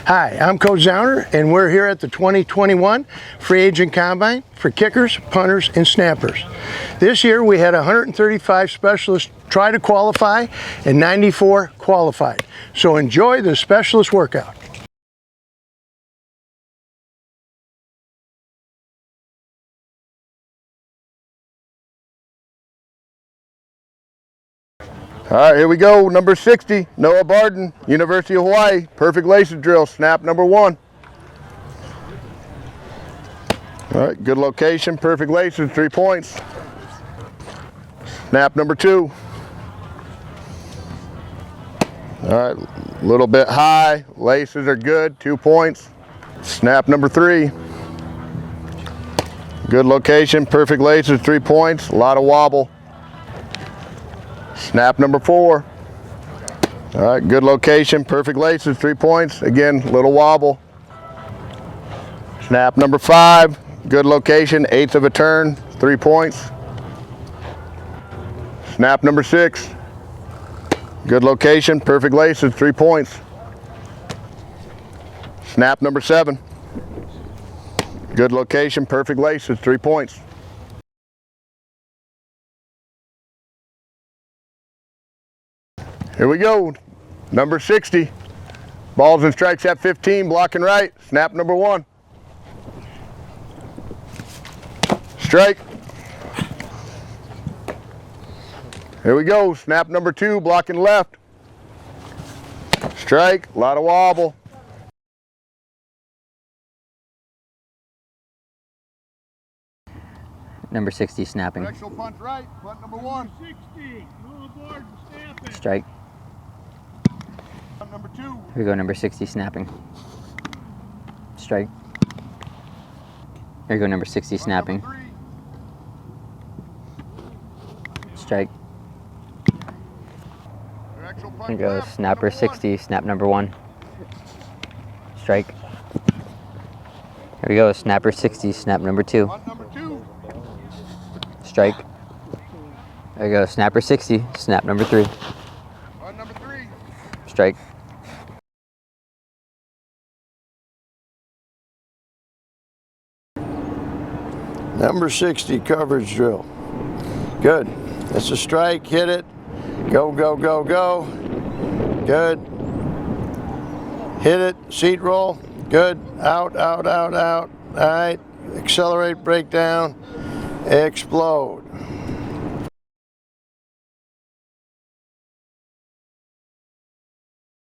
Hi, I'm Coach Zauner, and we're here at the 2021 Free Agent Combine for kickers, punters, and snappers. This year we had 135 specialists try to qualify and 94 qualified. So enjoy the specialist workout. All right, here we go. Number 60, Noah Borden, University of Hawaii. Perfect laces drill, snap number 1. All right, good location, perfect laces, 3 points. Snap number 2. All right, a little bit high, laces are good, 2 points. Snap number 3. Good location, perfect laces, 3 points, a lot of wobble. Snap number 4. All right, good location, perfect laces, 3 points. Again, little wobble. Snap number 5. Good location, 1/8 of a turn, 3 points. Snap number 6. Good location, perfect laces, 3 points. Snap number 7. Good location, perfect laces, 3 points. Here we go, number 60. Balls and strikes at 15, blocking right. Snap number 1. Strike. Here we go, snap number 2, blocking left. Strike, a lot of wobble. Number 60 snapping. Directional punt right, punt number 1. 60, Noah Borden snapping. Strike. Punt number 2. Here we go, number 60 snapping. Strike. Here we go, number 60 snapping. Punt number 3. Strike. Directional punt Here we go, left, snapper punt number 60, snap number 1. Strike. Here we go, snapper 60, snap number 2. 1. Punt number 2. Strike. There we go, snapper 60, snap number 3. Punt number 3. Strike. Number 60 coverage drill. Good. That's a strike. Hit it. Go, go, go, go. Good. Hit it. Seat roll. Good. Out, out, out, out. All right. Accelerate, break down, explode.